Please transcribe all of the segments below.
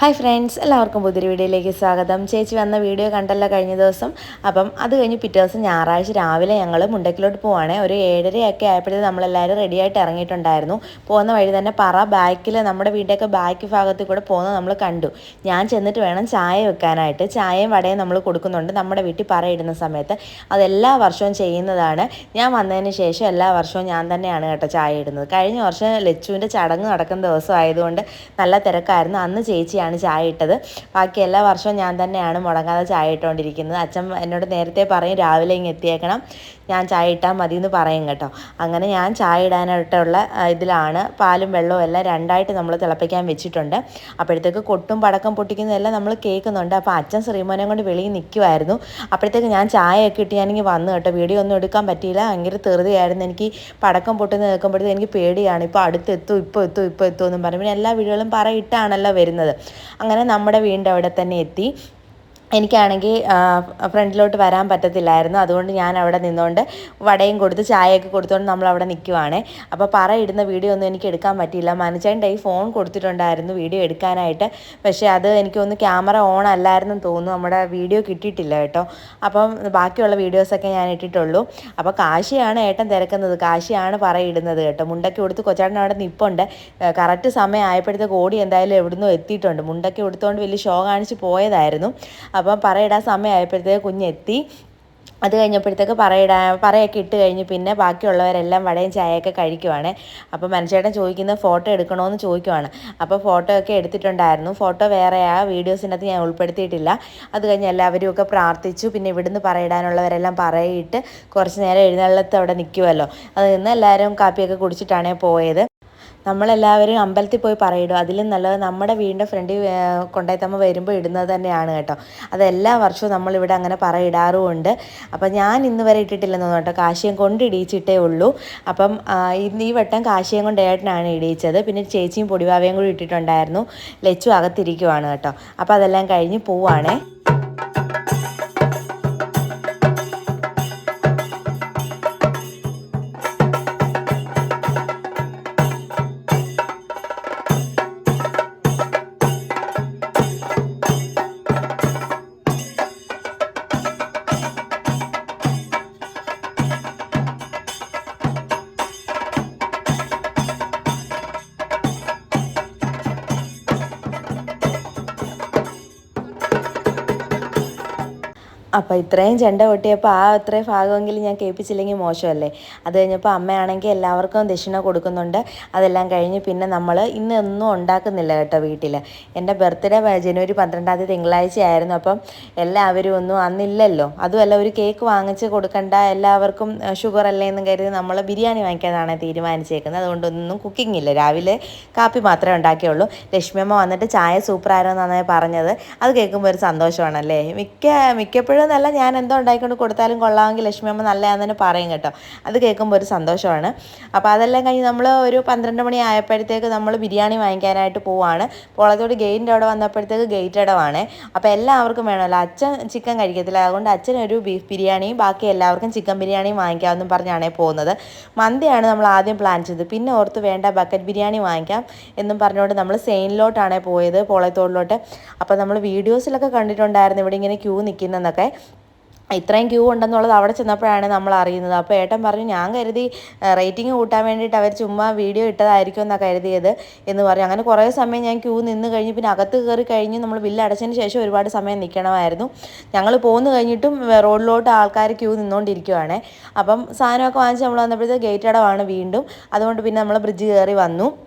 Hi friends, എല്ലാവർക്കും പുതിയൊരു വീഡിയോയിലേക്ക് സ്വാഗതം. ചേച്ചി വന്ന വീഡിയോ കണ്ടല്ലോ കഴിഞ്ഞ ദിവസം. അപ്പം അത് കഴിഞ്ഞ് പിറ്റേ ദിവസം ഞായറാഴ്ച രാവിലെ ഞങ്ങൾ മുണ്ടക്കിലോട്ട് പോവാണ്. ഒരു 7:30 ആയപ്പോഴത്തേക്ക് നമ്മളെല്ലാവരും റെഡിയായിട്ട് ഇറങ്ങിയിട്ടുണ്ടായിരുന്നു. പോകുന്ന വഴി തന്നെ ബാക്കിൽ നമ്മുടെ വീട്ടിലേക്ക് ബാക്ക് ഭാഗത്തിൽ കൂടെ പോകുന്നത് നമ്മൾ കണ്ടു. ഞാൻ ചെന്നിട്ട് വേണം ചായ വെക്കാനായിട്ട്. ചായയും വടയും നമ്മൾ കൊടുക്കുന്നുണ്ട് നമ്മുടെ വീട്ടിൽ ഇടുന്ന സമയത്ത്. അതെല്ലാ വർഷവും ചെയ്യുന്നതാണ്. ഞാൻ വന്നതിന് ശേഷം എല്ലാ വർഷവും ഞാൻ തന്നെയാണ് കേട്ടോ ചായ ഇടുന്നത്. കഴിഞ്ഞ വർഷം ലച്ചുവിൻ്റെ ചടങ്ങ് നടക്കുന്ന ദിവസം ആയതുകൊണ്ട് നല്ല തിരക്കായിരുന്നു. അന്ന് ചേച്ചിയാണ് ചായ ഇട്ടത്. ബാക്കി എല്ലാ വർഷവും ഞാൻ തന്നെയാണ് മുടങ്ങാതെ ചായ ഇട്ടുകൊണ്ടിരിക്കുന്നത്. അച്ഛൻ എന്നോട് നേരത്തെ പറയും രാവിലെ ഇങ്ങ് എത്തിയേക്കണം, ഞാൻ ചായ ഇട്ടാൽ മതി എന്ന് പറയും കേട്ടോ. അങ്ങനെ ഞാൻ ചായ ഇടാനായിട്ടുള്ള ഇതിലാണ് പാലും വെള്ളവും എല്ലാം രണ്ടായിട്ട് നമ്മൾ തിളപ്പിക്കാൻ വെച്ചിട്ടുണ്ട്. അപ്പോഴത്തേക്ക് കൊട്ടും പടക്കം പൊട്ടിക്കുന്നതെല്ലാം നമ്മൾ കേൾക്കുന്നുണ്ട്. അപ്പോൾ അച്ഛൻ ശ്രീമോനെ കൊണ്ട് വെളിയിൽ നിൽക്കുമായിരുന്നു. അപ്പോഴത്തേക്ക് ഞാൻ ചായയൊക്കെ ഇട്ട് ഞാനിങ്ങനെ വന്നു കേട്ടോ. വീഡിയോ ഒന്നും എടുക്കാൻ പറ്റിയില്ല, ഭയങ്കര തെറുതിയായിരുന്നു. എനിക്ക് പടക്കം പൊട്ടുന്ന കേൾക്കുമ്പോഴത്തേക്ക് എനിക്ക് പേടിയാണ്. ഇപ്പോൾ അടുത്തെത്തും, ഇപ്പോൾ എത്തും എന്നും പറയും. പിന്നെ എല്ലാ വീഡിയോകളും പറയിട്ടാണല്ലോ വരുന്നത്. അങ്ങനെ നമ്മുടെ വീടിൻ്റെ അവിടെ തന്നെ എത്തി. എനിക്കാണെങ്കിൽ ഫ്രണ്ടിലോട്ട് വരാൻ പറ്റത്തില്ലായിരുന്നു. അതുകൊണ്ട് ഞാൻ അവിടെ നിന്നുകൊണ്ട് വടയും കൊടുത്ത് ചായയൊക്കെ കൊടുത്തുകൊണ്ട് നമ്മളവിടെ നിൽക്കുവാണ്. അപ്പോൾ ഇടുന്ന വീഡിയോ ഒന്നും എനിക്ക് എടുക്കാൻ പറ്റിയില്ല. മനച്ചേൻ്റെ ഈ ഫോൺ കൊടുത്തിട്ടുണ്ടായിരുന്നു വീഡിയോ എടുക്കാനായിട്ട്. പക്ഷേ അത് എനിക്കൊന്ന് ക്യാമറ ഓൺ അല്ലായിരുന്നു തോന്നുന്നു, നമ്മുടെ വീഡിയോ കിട്ടിയിട്ടില്ല കേട്ടോ. അപ്പം ബാക്കിയുള്ള വീഡിയോസൊക്കെ ഞാൻ ഇട്ടിട്ടുള്ളൂ. അപ്പോൾ കാശിയാണ് ഏട്ടൻ തിരക്കുന്നത്, കാശിയാണ് ഇടുന്നത് കേട്ടോ. മുണ്ടൊക്കെ കൊടുത്ത് കൊച്ചാട്ടൻ അവിടെ നിൽപ്പുണ്ട്. കറക്റ്റ് സമയം ആയപ്പോഴത്തേക്ക് ഓടി എന്തായാലും എവിടുന്നോ എത്തിയിട്ടുണ്ട്. മുണ്ടൊക്കെ കൊടുത്തുകൊണ്ട് വലിയ ഷോ കാണിച്ച് പോയതായിരുന്നു. അപ്പം പറയിടാൻ സമയമായപ്പോഴത്തേക്ക് കുഞ്ഞെത്തി. അത് കഴിഞ്ഞപ്പോഴത്തേക്ക് പറയൊക്കെ ഇട്ട് കഴിഞ്ഞ് പിന്നെ ബാക്കിയുള്ളവരെല്ലാം വടയും ചായയൊക്കെ കഴിക്കുവാണ്. അപ്പോൾ മനുഷ്യേട്ടൻ ചോദിക്കുന്നത് ഫോട്ടോ എടുക്കണമെന്ന് ചോദിക്കുവാണ്. അപ്പോൾ ഫോട്ടോ ഒക്കെ എടുത്തിട്ടുണ്ടായിരുന്നു. ഫോട്ടോ വേറെ വീഡിയോസിനകത്ത് ഞാൻ ഉൾപ്പെടുത്തിയിട്ടില്ല. അത് കഴിഞ്ഞ് എല്ലാവരും ഒക്കെ പ്രാർത്ഥിച്ചു. പിന്നെ ഇവിടുന്ന് പറയിടാനുള്ളവരെല്ലാം പറയിട്ട് കുറച്ച് നേരം എഴുന്നള്ളത്ത് അവിടെ നിൽക്കുമല്ലോ. അത് നിന്ന് എല്ലാവരും കാപ്പിയൊക്കെ കുടിച്ചിട്ടാണ് പോയത്. നമ്മളെല്ലാവരും അമ്പലത്തിൽ പോയി പറയിടും. അതിലും നല്ലത് നമ്മുടെ വീടിൻ്റെ ഫ്രണ്ടിൽ കൊണ്ടുപോയി നമ്മൾ വരുമ്പോൾ ഇടുന്നത് തന്നെയാണ് കേട്ടോ. അതെല്ലാ വർഷവും നമ്മളിവിടെ അങ്ങനെ പറയിടാറുമുണ്ട്. അപ്പം ഞാൻ ഇന്ന് വരെ ഇട്ടിട്ടില്ലെന്ന് കേട്ടോ. കാശിയം കൊണ്ട് ഇടിയിച്ചിട്ടേ ഉള്ളൂ. അപ്പം ഈ വട്ടം കാശിയം കൊണ്ട് ഏട്ടനാണ് ഇടിയിച്ചത്. പിന്നെ ചേച്ചിയും പൊടിവാവയും കൂടി ഇട്ടിട്ടുണ്ടായിരുന്നു. ലച്ചു അകത്തിരിക്കുവാണ് കേട്ടോ. അപ്പോൾ അതെല്ലാം കഴിഞ്ഞ് പോവാണേ. അപ്പോൾ ഇത്രയും ചെണ്ട കൊട്ടിയപ്പോൾ അത്രയും ഭാഗമെങ്കിലും ഞാൻ കേൾപ്പിച്ചില്ലെങ്കിൽ മോശമല്ലേ. അത് കഴിഞ്ഞപ്പോൾ അമ്മയാണെങ്കിൽ എല്ലാവർക്കും ദക്ഷിണ കൊടുക്കുന്നുണ്ട്. അതെല്ലാം കഴിഞ്ഞ് പിന്നെ നമ്മൾ ഇന്നൊന്നും ഉണ്ടാക്കുന്നില്ല കേട്ടോ വീട്ടിൽ. എൻ്റെ ബർത്ത്ഡേ ജനുവരി 12 തിങ്കളാഴ്ച ആയിരുന്നു. അപ്പം എല്ലാവരും ഒന്നും അന്നില്ലല്ലോ. അതുമല്ല ഒരു കേക്ക് വാങ്ങിച്ച് കൊടുക്കണ്ട, എല്ലാവർക്കും ഷുഗർ അല്ലേ എന്നും കരുതി നമ്മൾ ബിരിയാണി വാങ്ങിക്കാനാണ് തീരുമാനിച്ചേക്കുന്നത്. അതുകൊണ്ടൊന്നും കുക്കിംഗ് ഇല്ല. രാവിലെ കാപ്പി മാത്രമേ ഉണ്ടാക്കിയുള്ളൂ. ലക്ഷ്മിയമ്മ വന്നിട്ട് ചായ സൂപ്പറായിരുന്നെന്നാണ് പറഞ്ഞത്. അത് കേൾക്കുമ്പോൾ ഒരു സന്തോഷമാണല്ലേ. മിക്കപ്പോഴും നല്ല ഞാൻ എന്തോ ഉണ്ടാക്കിക്കൊണ്ട് കൊടുത്താലും കൊള്ളാമെങ്കിൽ ലക്ഷ്മി അമ്മ നല്ലതാണെന്ന് തന്നെ പറയും കേട്ടോ. അത് കേൾക്കുമ്പോൾ ഒരു സന്തോഷമാണ്. അപ്പോൾ അതെല്ലാം കഴിഞ്ഞ് നമ്മൾ ഒരു 12 മണി ആയപ്പോഴത്തേക്ക് നമ്മൾ ബിരിയാണി വാങ്ങിക്കാനായിട്ട് പോവാണ്. പോളത്തോട് ഗേറ്റിൻ്റെ അവിടെ വന്നപ്പോഴത്തേക്ക് ഗേറ്റ് അടവാണ്. അപ്പോൾ എല്ലാവർക്കും വേണമല്ലോ. അച്ഛൻ ചിക്കൻ കഴിക്കത്തില്ല, അതുകൊണ്ട് അച്ഛനൊരു ബീഫ് ബിരിയാണിയും ബാക്കി എല്ലാവർക്കും ചിക്കൻ ബിരിയാണിയും വാങ്ങിക്കാമെന്നും പറഞ്ഞാണ് പോകുന്നത്. മന്തിയാണ് നമ്മൾ ആദ്യം പ്ലാൻ ചെയ്തത്. പിന്നെ ഓർത്ത് വേണ്ട ബക്കറ്റ് ബിരിയാണി വാങ്ങിക്കാം എന്നും പറഞ്ഞുകൊണ്ട് നമ്മൾ സെയിനിലോട്ടാണ് പോയത്, പോളത്തോടിലോട്ട്. അപ്പോൾ നമ്മൾ വീഡിയോസിലൊക്കെ കണ്ടിട്ടുണ്ടായിരുന്നു ഇവിടെ ഇങ്ങനെ ക്യൂ നിൽക്കുന്നതെന്നൊക്കെ. ഇത്രയും ക്യൂ ഉണ്ടെന്നുള്ളത് അവിടെ ചെന്നപ്പോഴാണ് നമ്മൾ അറിയുന്നത്. അപ്പോൾ ഏട്ടൻ പറഞ്ഞു, ഞാൻ കരുതി റേറ്റിംഗ് കൂട്ടാൻ വേണ്ടിയിട്ട് അവർ ചുമ്മാ വീഡിയോ ഇട്ടതായിരിക്കും എന്നാണ് കരുതിയത് എന്ന് പറഞ്ഞു. അങ്ങനെ കുറേ സമയം ഞാൻ ക്യൂ നിന്ന് കഴിഞ്ഞ് പിന്നെ അകത്ത് കയറി കഴിഞ്ഞ് നമ്മൾ ബില്ല് അടച്ചതിന് ശേഷം ഒരുപാട് സമയം നിൽക്കണമായിരുന്നു. ഞങ്ങൾ പോന്നു കഴിഞ്ഞിട്ടും റോഡിലോട്ട് ആൾക്കാർ ക്യൂ നിന്നുകൊണ്ടിരിക്കുവാണ്. അപ്പം സാധനമൊക്കെ വാങ്ങിച്ച് നമ്മൾ വന്നപ്പോഴത്തേക്ക് ഗേറ്റ് അടവാണ് വീണ്ടും. അതുകൊണ്ട് പിന്നെ നമ്മൾ ബ്രിഡ്ജ് കയറി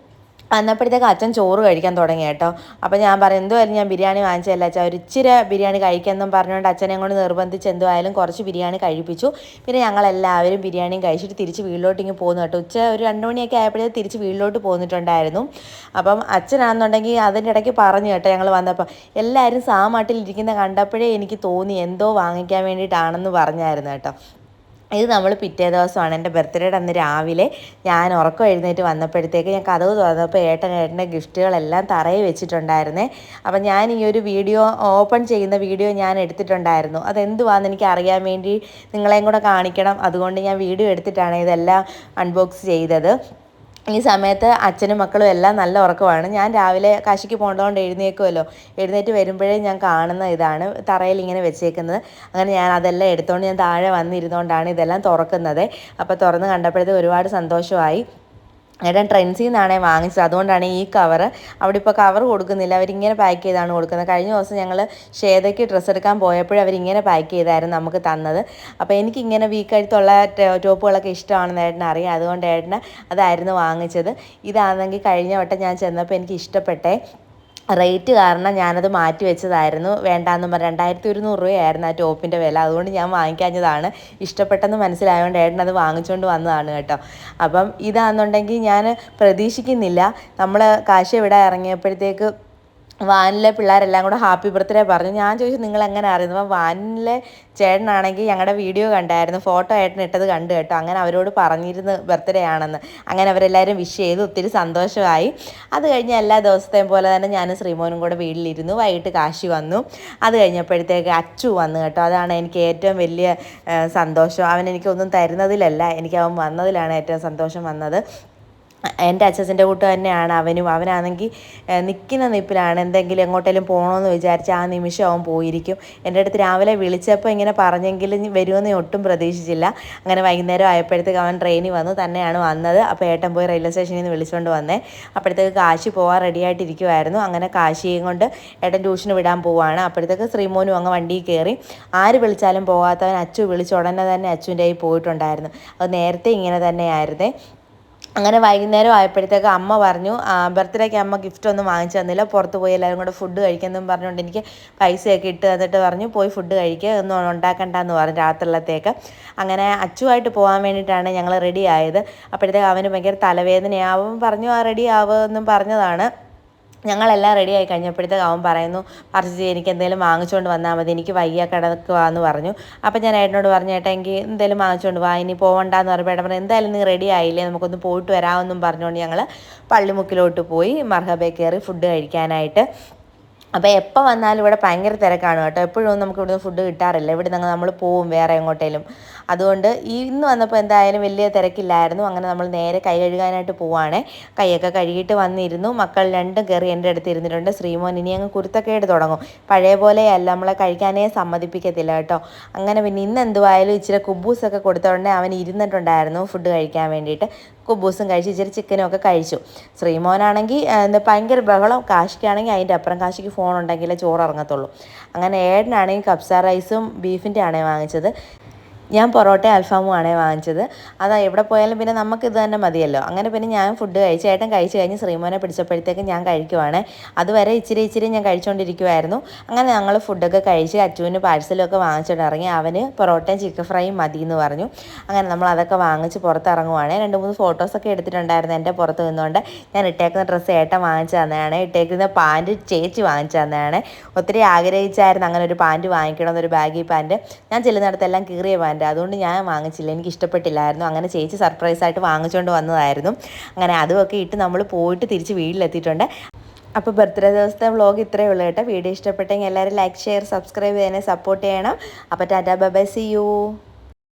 വന്നപ്പോഴത്തേക്ക് അച്ഛൻ ചോറ് കഴിക്കാൻ തുടങ്ങി കേട്ടോ. അപ്പോൾ ഞാൻ പറയും, എന്തുമായാലും ഞാൻ ബിരിയാണി വാങ്ങിച്ചതല്ല അച്ഛാ, ഒരു ഇച്ചിരി ബിരിയാണി കഴിക്കാമെന്നും പറഞ്ഞുകൊണ്ട് അച്ഛനെ കൊണ്ട് നിർബന്ധിച്ച് എന്തുമായാലും കുറച്ച് ബിരിയാണി കഴിപ്പിച്ചു. പിന്നെ ഞങ്ങളെല്ലാവരും ബിരിയാണിയും കഴിച്ചിട്ട് തിരിച്ച് വീട്ടിലോട്ട് ഇങ്ങനെ പോകുന്നു കേട്ടോ. ഒരു 2 മണിയൊക്കെ ആയപ്പോഴത്തേക്ക് തിരിച്ച് വീട്ടിലോട്ട് പോന്നിട്ടുണ്ടായിരുന്നു. അപ്പം അച്ഛനാണെന്നുണ്ടെങ്കിൽ അതിൻ്റെ ഇടയ്ക്ക് പറഞ്ഞു കേട്ടോ, ഞങ്ങൾ വന്നപ്പോൾ എല്ലാവരും സാമാട്ടിലിരിക്കുന്ന കണ്ടപ്പോഴേ എനിക്ക് തോന്നി എന്തോ വാങ്ങിക്കാൻ വേണ്ടിയിട്ടാണെന്ന് പറഞ്ഞായിരുന്നു കേട്ടോ. ഇത് നമ്മൾ പിറ്റേ ദിവസമാണ്, എൻ്റെ ബർത്ത്ഡേയുടെ അന്ന് രാവിലെ ഞാൻ ഉറക്കം എഴുന്നേറ്റ് വന്നപ്പോഴത്തേക്ക് ഞാൻ കതവ് തുറന്നപ്പോൾ ഏട്ടൻ്റെ ഗിഫ്റ്റുകളെല്ലാം തറയിൽ വെച്ചിട്ടുണ്ടായിരുന്നേ. അപ്പം ഞാൻ ഈ ഒരു വീഡിയോ ഓപ്പൺ ചെയ്യുന്ന വീഡിയോ ഞാൻ എടുത്തിട്ടുണ്ടായിരുന്നു. അതെന്തുവാണെന്ന് എനിക്ക് അറിയാൻ വേണ്ടി നിങ്ങളെയും കൂടെ കാണിക്കണം. അതുകൊണ്ട് ഞാൻ വീഡിയോ എടുത്തിട്ടാണ് ഇതെല്ലാം അൺബോക്സ് ചെയ്തത്. ഈ സമയത്ത് അച്ഛനും മക്കളും എല്ലാം നല്ല ഉറക്കമാണ്. ഞാൻ രാവിലെ കാശിക്ക് പോകേണ്ടതുകൊണ്ട് എഴുന്നേൽക്കുമല്ലോ, എഴുന്നേറ്റ് വരുമ്പോഴേ ഞാൻ കാണുന്ന ഇതാണ് തറയിൽ ഇങ്ങനെ വെച്ചേക്കുന്നത്. അങ്ങനെ ഞാൻ അതെല്ലാം എടുത്തുകൊണ്ട് ഞാൻ താഴെ വന്നിരുന്നുകൊണ്ടാണ് ഇതെല്ലാം തുറക്കുന്നത്. അപ്പോൾ തുറന്ന് കണ്ടപ്പോഴത്തേക്ക് ഒരുപാട് സന്തോഷമായി. ഏട്ടൻ ട്രെൻഡ്സിൽ നിന്നാണേ വാങ്ങിച്ചത്, അതുകൊണ്ടാണ് ഈ കവറ്. അവിടെ ഇപ്പോൾ കവർ കൊടുക്കുന്നില്ല, അവരിങ്ങനെ പാക്ക് ചെയ്താണ് കൊടുക്കുന്നത്. കഴിഞ്ഞ ദിവസം ഞങ്ങൾ ശ്വേതയ്ക്ക് ഡ്രസ്സ് എടുക്കാൻ പോയപ്പോഴും അവരിങ്ങനെ പാക്ക് ചെയ്തായിരുന്നു നമുക്ക് തന്നത്. അപ്പോൾ എനിക്കിങ്ങനെ വീക്കഴുത്തുള്ള ടോപ്പുകളൊക്കെ ഇഷ്ടമാണെന്ന് ഏട്ടന് അറിയാം, അതുകൊണ്ട് ഏട്ടന് അതായിരുന്നു വാങ്ങിച്ചത്. ഇതാണെങ്കിൽ കഴിഞ്ഞ വട്ടം ഞാൻ ചെന്നപ്പോൾ എനിക്ക് ഇഷ്ടപ്പെട്ടേ. റേറ്റ് കാരണം ഞാനത് മാറ്റി വെച്ചതായിരുന്നു, വേണ്ടാന്നും പറഞ്ഞ് 2100 രൂപയായിരുന്നു ആ ടോപ്പിൻ്റെ വില. അതുകൊണ്ട് ഞാൻ വാങ്ങിക്കാഞ്ഞതാണ്. ഇഷ്ടപ്പെട്ടെന്ന് മനസ്സിലായതുകൊണ്ട് ഏട്ടനത് വാങ്ങിച്ചുകൊണ്ട് വന്നതാണ് കേട്ടോ. അപ്പം ഇതാണെന്നുണ്ടെങ്കിൽ ഞാൻ പ്രതീക്ഷിക്കുന്നില്ല, നമ്മൾ കാശി ഇവിടെ ഇറങ്ങിയപ്പോഴത്തേക്ക് വാനിലെ പിള്ളേരെല്ലാം കൂടെ ഹാപ്പി ബർത്ത്ഡേ പറഞ്ഞു. ഞാൻ ചോദിച്ചു നിങ്ങൾ എങ്ങനെ അറിയുന്നു? അപ്പം വാനിലെ ചേട്ടനാണെങ്കിൽ ഞങ്ങളുടെ വീഡിയോ കണ്ടായിരുന്നു, ഫോട്ടോ ഏട്ടൻ ഇട്ടത് കണ്ടു കേട്ടോ. അങ്ങനെ അവരോട് പറഞ്ഞിരുന്നു ബർത്ത്ഡേ ആണെന്ന്. അങ്ങനെ അവരെല്ലാവരും വിഷ് ചെയ്തു, ഒത്തിരി സന്തോഷമായി. അത് കഴിഞ്ഞ് എല്ലാ ദിവസത്തെയും പോലെ തന്നെ ഞാനും ശ്രീമോനും കൂടെ വീട്ടിലിരുന്നു. വൈകിട്ട് കാശി വന്നു. അത് കഴിഞ്ഞപ്പോഴത്തേക്ക് അച്ചു വന്നു കേട്ടോ. അതാണ് എനിക്ക് ഏറ്റവും വലിയ സന്തോഷം. അവൻ എനിക്കൊന്നും തരുന്നതിലല്ല, എനിക്ക് അവൻ വന്നതിലാണ് ഏറ്റവും സന്തോഷം വന്നത്. എൻ്റെ അച്ഛൻ്റെ കൂട്ട് തന്നെയാണ് അവനും. അവനാണെങ്കിൽ നിൽക്കുന്ന നിപ്പിലാണ്, എന്തെങ്കിലും എങ്ങോട്ടെങ്കിലും പോകണമെന്ന് വിചാരിച്ച് ആ നിമിഷം അവൻ പോയിരിക്കും. എൻ്റെ അടുത്ത് രാവിലെ വിളിച്ചപ്പോൾ ഇങ്ങനെ പറഞ്ഞെങ്കിലും വരുമെന്ന് ഒട്ടും പ്രതീക്ഷിച്ചില്ല. അങ്ങനെ വൈകുന്നേരം ആയപ്പോഴത്തേക്ക് അവൻ ട്രെയിനിൽ വന്നു, തന്നെയാണ് വന്നത്. അപ്പോൾ ഏട്ടൻ പോയി റെയിൽവേ സ്റ്റേഷനിൽ നിന്ന് വിളിച്ചുകൊണ്ട് വന്നേ. അപ്പോഴത്തേക്ക് കാശി പോകാൻ റെഡിയായിട്ടിരിക്കുമായിരുന്നു. അങ്ങനെ കാശിയും കൊണ്ട് ഏട്ടൻ ട്യൂഷന് വിടാൻ പോവുകയാണ്. അപ്പോഴത്തേക്ക് ശ്രീമോനും അങ്ങ് വണ്ടിയിൽ കയറി. ആര് വിളിച്ചാലും പോകാത്തവൻ അച്ചു വിളിച്ച ഉടനെ തന്നെ അച്ചുവിൻ്റെ കയ്യിൽ പോയിട്ടുണ്ടായിരുന്നു. അത് നേരത്തെ ഇങ്ങനെ തന്നെയായിരുന്നേ. അങ്ങനെ വൈകുന്നേരം ആയപ്പോഴത്തേക്ക് അമ്മ പറഞ്ഞു ബർത്ത്ഡേക്ക് അമ്മ ഗിഫ്റ്റ് ഒന്നും വാങ്ങിച്ചു തന്നില്ല, പുറത്ത് പോയി എല്ലാവരും കൂടെ ഫുഡ് കഴിക്കുമെന്നും പറഞ്ഞുകൊണ്ട് എനിക്ക് പൈസയൊക്കെ ഇട്ട് തന്നിട്ട് പറഞ്ഞു പോയി ഫുഡ് കഴിക്കുക, ഒന്നും ഉണ്ടാക്കണ്ടെന്ന് പറഞ്ഞു രാത്രിയിലത്തേക്ക്. അങ്ങനെ അച്ചുമായിട്ട് പോകാൻ വേണ്ടിയിട്ടാണ് ഞങ്ങൾ റെഡി ആയത്. അപ്പോഴത്തേക്ക് അവന് ഭയങ്കര തലവേദനയാവും പറഞ്ഞു, ആ റെഡി ആവുമെന്നും പറഞ്ഞതാണ്. ഞങ്ങളെല്ലാം റെഡിയായി കഴിഞ്ഞപ്പോഴത്തേക്ക് അവൻ പറയുന്നു പറിച്ച് എനിക്ക് എന്തെങ്കിലും വാങ്ങിച്ചുകൊണ്ട് വന്നാൽ മതി, എനിക്ക് വയ്യ കിടക്കുവാന്ന് പറഞ്ഞു. അപ്പം ഞാൻ ഏട്ടനോട് പറഞ്ഞു ഏട്ടാ എനിക്ക് എന്തെങ്കിലും വാങ്ങിച്ചുകൊണ്ട് വാ, ഇനി പോകണ്ടെന്ന് പറയുമ്പോൾ ഏട്ടൻ പറഞ്ഞു എന്തായാലും നീ റെഡി ആയില്ലേ, നമുക്കൊന്ന് പോയിട്ട് വരാമെന്നും പറഞ്ഞുകൊണ്ട് ഞങ്ങൾ പള്ളിമുക്കിലോട്ട് പോയി മർഹബേ കയറി ഫുഡ് കഴിക്കാനായിട്ട്. അപ്പോൾ എപ്പോൾ വന്നാലും ഇവിടെ ഭയങ്കര തിരക്കാണ് കേട്ടോ. എപ്പോഴും നമുക്ക് ഇവിടുന്ന് ഫുഡ് കിട്ടാറില്ല, ഇവിടെ നിന്ന് നമ്മൾ പോവും വേറെ എങ്ങോട്ടേലും. അതുകൊണ്ട് ഇന്ന് വന്നപ്പോൾ എന്തായാലും വലിയ തിരക്കില്ലായിരുന്നു. അങ്ങനെ നമ്മൾ നേരെ കൈ കഴുകാനായിട്ട് പോവുകയാണേ. കൈയൊക്കെ കഴുകിയിട്ട് വന്നിരുന്നു. മക്കൾ രണ്ടും കയറി എൻ്റെ അടുത്ത് ഇരുന്നിട്ടുണ്ട്. ശ്രീമോൻ ഇനി അങ്ങ് കുരുത്തക്കേട് തുടങ്ങും, പഴയ പോലെയല്ല, നമ്മളെ കഴിക്കാനേ സമ്മതിപ്പിക്കത്തില്ല കേട്ടോ. അങ്ങനെ പിന്നെ ഇന്ന് എന്തുവായാലും ഇച്ചിരി കുബൂസൊക്കെ കൊടുത്തോണ്ടേ അവൻ ഇരുന്നിട്ടുണ്ടായിരുന്നു ഫുഡ് കഴിക്കാൻ വേണ്ടിയിട്ട്. കുബൂസും കഴിച്ച് ഇച്ചിരി ചിക്കനും ഒക്കെ കഴിച്ചു. ശ്രീമോനാണെങ്കിൽ ഭയങ്കര ബഹളം, കാശിക്കാണെങ്കിൽ അതിൻ്റെ അപ്പുറം. കാശിക്ക് ഫോൺ ഉണ്ടെങ്കിലേ ചോറ് ഇറങ്ങത്തുള്ളൂ. അങ്ങനെ ഏട്ടനാണെങ്കിൽ കബ്സ റൈസും ബീഫിൻ്റെ ആണേ വാങ്ങിച്ചത്. ഞാൻ പൊറോട്ടയും അൽഫാമും ആണേ വാങ്ങിച്ചത്. അതാ എവിടെ പോയാലും പിന്നെ നമുക്ക് ഇത് തന്നെ മതിയല്ലോ. അങ്ങനെ പിന്നെ ഞാൻ ഫുഡ് കഴിച്ച് ഏട്ടൻ കഴിച്ച് കഴിഞ്ഞ് ശ്രീമോനെ പിടിച്ചപ്പോഴത്തേക്ക് ഞാൻ കഴിക്കുവാണ്. അതുവരെ ഇച്ചിരി ഞാൻ കഴിച്ചുകൊണ്ടിരിക്കുമായിരുന്നു. അങ്ങനെ ഞങ്ങൾ ഫുഡൊക്കെ കഴിച്ച് അച്ചുവിന് പാഴ്സലൊക്കെ വാങ്ങിച്ചുകൊണ്ട് ഇറങ്ങി. അവന് പൊറോട്ടയും ചിക്കൻ ഫ്രൈയും മതി എന്ന് പറഞ്ഞു. അങ്ങനെ നമ്മൾ അതൊക്കെ വാങ്ങിച്ച് പുറത്തിറങ്ങുവാണ്. 2-3 ഫോട്ടോസൊക്കെ എടുത്തിട്ടുണ്ടായിരുന്നു എൻ്റെ പുറത്ത് നിന്നുകൊണ്ട്. ഞാൻ ഇട്ടേക്കുന്ന ഡ്രസ്സ് ഏട്ടൻ വാങ്ങിച്ചു തന്നെയാണ്, ഇട്ടേക്കുന്ന പാൻറ്റ് ചേച്ചി വാങ്ങിച്ചു തന്നെയാണ്. ഒത്തിരി ആഗ്രഹിച്ചായിരുന്നു അങ്ങനെ ഒരു പാൻറ്റ് വാങ്ങിക്കണമെന്നൊരു ബാഗി പാൻറ്റ്. ഞാൻ ചെല്ലുന്നിടത്തെല്ലാം കീറിയ പാൻറ്റ്, അതുകൊണ്ട് ഞാൻ വാങ്ങിച്ചില്ല, എനിക്ക് ഇഷ്ടപ്പെട്ടില്ലായിരുന്നു. അങ്ങനെ ചേച്ചി സർപ്രൈസായിട്ട് വാങ്ങിച്ചുകൊണ്ട് വന്നതായിരുന്നു. അങ്ങനെ അതുമൊക്കെ ഇട്ട് നമ്മൾ പോയിട്ട് തിരിച്ച് വീട്ടിലെത്തിയിട്ടുണ്ട്. അപ്പോൾ ബർത്ത്ഡേ ദിവസത്തെ വ്ളോഗ് ഇത്രയേ ഉള്ളൂ കേട്ടോ. വീഡിയോ ഇഷ്ടപ്പെട്ടെങ്കിൽ എല്ലാവരും ലൈക്ക് ഷെയർ സബ്സ്ക്രൈബ് ചെയ്യാനെ സപ്പോർട്ട് ചെയ്യണം. അപ്പോൾ tata bye bye, see U.